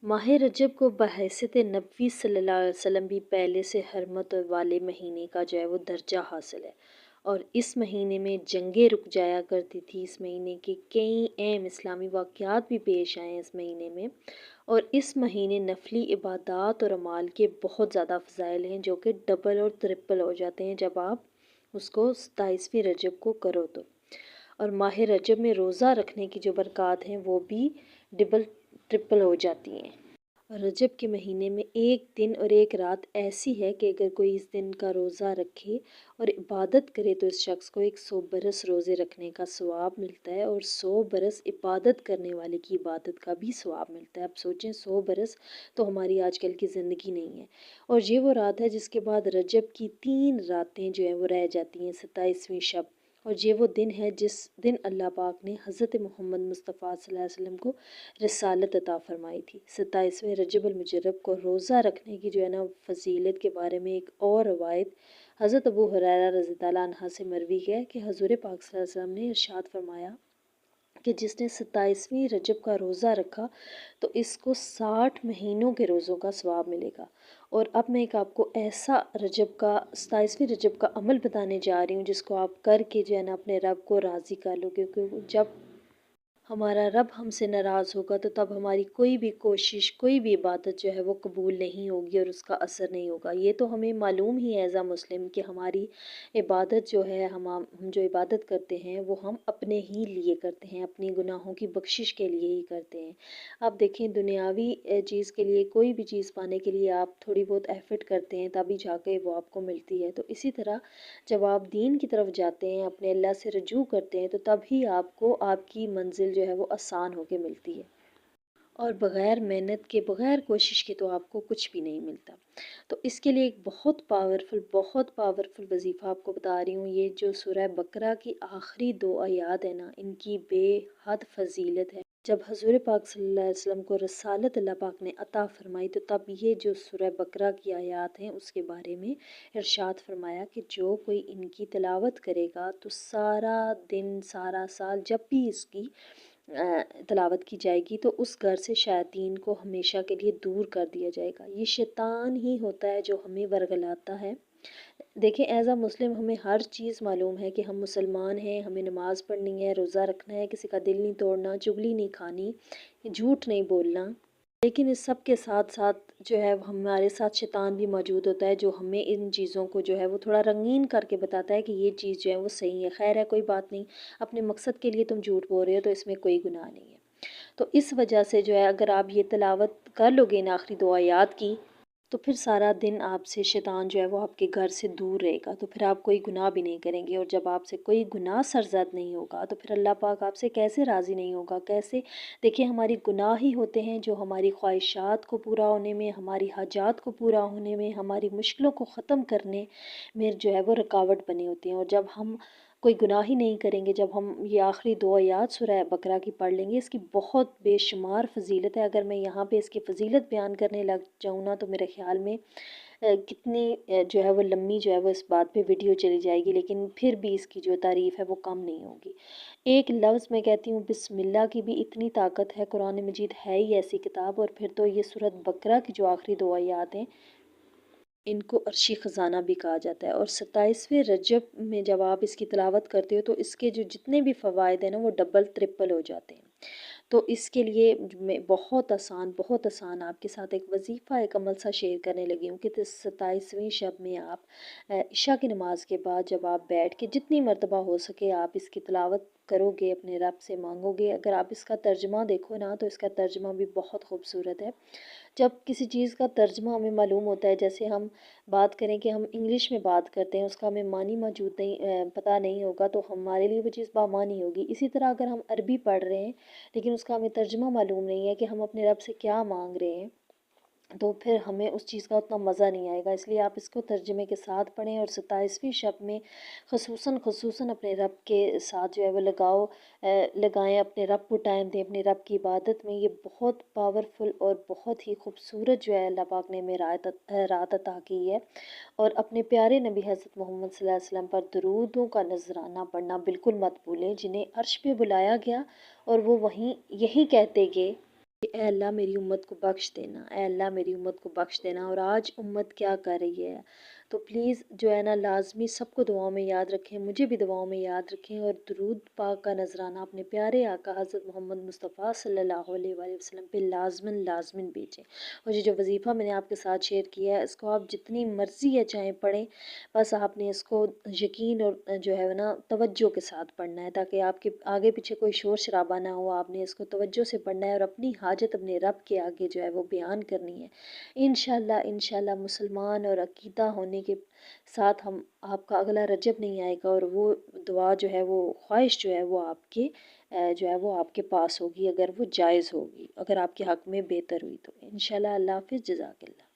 माह रजब को बहैसियत नबी सल्लल्लाहु अलैहि वसल्लम भी पहले से हरमत वाले महीने का जो है वो दर्जा हासिल है। और इस महीने में जंगें रुक जाया करती थी। इस महीने के कई अहम इस्लामी वाक़यात भी पेश आए हैं इस महीने में। और इस महीने नफली इबादत और अमाल के बहुत ज़्यादा फ़ज़ाइल हैं, जो कि डबल और ट्रिपल हो जाते हैं जब आप उसको 27वीं रजब को करो तो। और माह रजब में रोज़ा रखने की जो बरक़ात हैं वो भी डबल ट्रिपल हो जाती हैं। रजब के महीने में एक दिन और एक रात ऐसी है कि अगर कोई इस दिन का रोज़ा रखे और इबादत करे तो इस शख्स को 100 बरस रोज़े रखने का सवाब मिलता है, और 100 बरस इबादत करने वाले की इबादत का भी सवाब मिलता है। अब सोचें, 100 बरस तो हमारी आजकल की ज़िंदगी नहीं है। और ये वो रात है जिसके बाद रजब की 3 रातें जो हैं वो रह जाती हैं, 27वीं शब। और ये वो दिन है जिस दिन अल्लाह पाक ने हज़रत मोहम्मद मुस्तफ़ा सल्लल्लाहु अलैहि वसल्लम को रिसालत अता फ़रमाई थी। 27वें रजब अल मुजर्रब को रोज़ा रखने की जो है ना फ़जीलत के बारे में एक और रवायत हज़रत अबू हुरैरा रज़ी अल्लाह अन्हा से मरवी है कि हज़ूर पाक सल्लल्लाहु अलैहि वसल्लम ने इरशाद फरमाया कि जिसने 27वीं रजब का रोज़ा रखा तो इसको 60 महीनों के रोज़ों का सवाब मिलेगा। और अब मैं एक आपको ऐसा रजब का 27वीं रजब का अमल बताने जा रही हूँ जिसको आप करके जो है ना अपने रब को राज़ी कर लो, क्योंकि जब हमारा रब हमसे नाराज़ होगा तो तब हमारी कोई भी कोशिश, कोई भी इबादत जो है वो कबूल नहीं होगी और उसका असर नहीं होगा। ये तो हमें मालूम ही है एज़ अ मुस्लिम कि हमारी इबादत जो है, हम जो इबादत करते हैं वो हम अपने ही लिए करते हैं, अपनी गुनाहों की बख्शिश के लिए ही करते हैं। आप देखें, दुनियावी चीज़ के लिए, कोई भी चीज़ पाने के लिए आप थोड़ी बहुत एफ़र्ट करते हैं तभी जाके वो आपको मिलती है। तो इसी तरह जब आप दीन की तरफ जाते हैं, अपने अल्लाह से रजू करते हैं, तो तभी आपको आपकी मंजिल जो है वो आसान होके मिलती है। और बग़ैर मेहनत के, बग़ैर कोशिश के तो आपको कुछ भी नहीं मिलता। तो इसके लिए एक बहुत पावरफुल वजीफ़ा आपको बता रही हूँ। ये जो सूरह बकरा की आखिरी 2 आयात है ना, इनकी बेहद फ़जीलत है। जब हज़ूर पाक सल्लल्लाहु अलैहि वसल्लम को रसालत अल्लाह पाक ने अता फ़रमाई तो तब ये जो सूरह बकरा की आयात हैं उसके बारे में इरशाद फ़रमाया कि जो कोई इनकी तिलावत करेगा तो सारा दिन, सारा साल जब भी इसकी तिलावत की जाएगी तो उस घर से शैतान को हमेशा के लिए दूर कर दिया जाएगा। ये शैतान ही होता है जो हमें वर्गलाता है। देखिए, एज़ अ मुस्लिम हमें हर चीज़ मालूम है कि हम मुसलमान हैं, हमें नमाज़ पढ़नी है, रोज़ा रखना है, किसी का दिल नहीं तोड़ना, चुगली नहीं खानी, झूठ नहीं बोलना। लेकिन इस सब के साथ-साथ जो है हमारे साथ शैतान भी मौजूद होता है, जो हमें इन चीज़ों को जो है वो थोड़ा रंगीन करके बताता है कि ये चीज़ जो है वो सही है। ख़ैर है, कोई बात नहीं, अपने मकसद के लिए तुम झूठ बोल रहे हो तो इसमें कोई गुनाह नहीं है। तो इस वजह से जो है अगर आप ये तिलावत कर लोगे इन आखिरी 2 आयात की, तो फिर सारा दिन आपसे शैतान जो है वो आपके घर से दूर रहेगा। तो फिर आप कोई गुनाह भी नहीं करेंगे, और जब आपसे कोई गुनाह सरज़द नहीं होगा तो फिर अल्लाह पाक आपसे कैसे राज़ी नहीं होगा, कैसे? देखिए, हमारी गुनाह ही होते हैं जो हमारी ख्वाहिशात को पूरा होने में, हमारी हाजात को पूरा होने में, हमारी मुश्किलों को ख़त्म करने में जो है वो रुकावट बनी होती हैं। और जब हम कोई गुनाह ही नहीं करेंगे, जब हम ये आखिरी 2 आयात सूरह बकरा की पढ़ लेंगे, इसकी बहुत बेशुमार फ़जीलत है। अगर मैं यहाँ पे इसकी फ़जीलत बयान करने लग जाऊँ ना तो मेरे ख़्याल में कितनी जो है वो लंबी जो है वो इस बात पे वीडियो चली जाएगी, लेकिन फिर भी इसकी जो तारीफ़ है वो कम नहीं होगी। एक लफ्ज़ मैं कहती हूँ, बिस्मिल्लाह की भी इतनी ताकत है। कुरान मजीद है ही ऐसी किताब, और फिर तो ये सूरत बकरा की जो आखिरी 2 आयात हैं, इनको अर्शी ख़ज़ाना भी कहा जाता है। और 27वें रजब में जब आप इसकी तिलावत करते हो तो इसके जो जितने भी फ़वाइद हैं ना वो डबल ट्रिपल हो जाते हैं। तो इसके लिए मैं बहुत आसान आपके साथ एक वजीफ़ा, एक अमल सा शेयर करने लगी हूँ कि 27वीं शब में आप इशा की नमाज के बाद जब आप बैठ के जितनी मरतबा हो सके आप इसकी तिलावत करोगे, अपने रब से मांगोगे। अगर आप इसका तर्जमा देखो ना तो इसका तर्जमा भी बहुत खूबसूरत है। जब किसी चीज़ का तर्जमा हमें मालूम होता है, जैसे हम बात करें कि हम इंग्लिश में बात करते हैं, उसका हमें मानी मौजूद नहीं, पता नहीं होगा तो हमारे लिए वो चीज़ बामानी होगी। इसी तरह अगर हम अरबी पढ़ रहे हैं लेकिन उसका हमें तर्जुमा मालूम नहीं है कि हम अपने रब से क्या मांग रहे हैं, तो फिर हमें उस चीज़ का उतना मज़ा नहीं आएगा। इसलिए आप इसको तर्जुमे के साथ पढ़ें, और 27वीं शब में ख़ुसूसन अपने रब के साथ जो है वो लगाएं, अपने रब को टाइम दें, अपने रब की इबादत में। ये बहुत पावरफुल और बहुत ही खूबसूरत जो है अल्लाह पाक ने हमें रात अता की है। और अपने प्यारे नबी हज़रत मोहम्मद सल्लल्लाहु अलैहि वसल्लम पर दुरूदों का नजराना पढ़ना बिल्कुल मत भूलें, जिन्हें अर्श पे बुलाया गया और वो वहीं यही कहते गए کہ اے اللہ میری امت کو بخش دینا، اے اللہ میری امت کو بخش دینا۔ اور آج امت کیا کر رہی ہے، تو پلیز جو ہے نا لازمی سب کو دعاؤں میں یاد رکھیں، مجھے بھی دعاؤں میں یاد رکھیں، اور درود پاک کا نذرانہ اپنے پیارے آقا حضرت محمد مصطفیٰ صلی اللہ علیہ وآلہ وسلم پہ لازماً لازماً بھیجیں۔ اور یہ جو وظیفہ میں نے آپ کے ساتھ شیئر کیا ہے، اس کو آپ جتنی مرضی ہے چاہیں پڑھیں، بس آپ نے اس کو یقین اور جو ہے نا توجہ کے ساتھ پڑھنا ہے، تاکہ آپ کے آگے پیچھے کوئی شور شرابہ نہ ہو۔ آپ نے اس کو توجہ سے پڑھنا ہے اور اپنی حاجت اپنے رب کے آگے جو ہے وہ بیان کرنی ہے۔ انشاءاللہ مسلمان اور عقیدہ ہونے کے ساتھ ہم آپ کا اگلا رجب نہیں آئے گا، اور وہ دعا جو ہے وہ خواہش جو ہے وہ آپ کے جو ہے وہ آپ کے پاس ہوگی، اگر وہ جائز ہوگی، اگر آپ کے حق میں بہتر ہوئی تو انشاءاللہ۔ اللہ حافظ، جزاک اللہ۔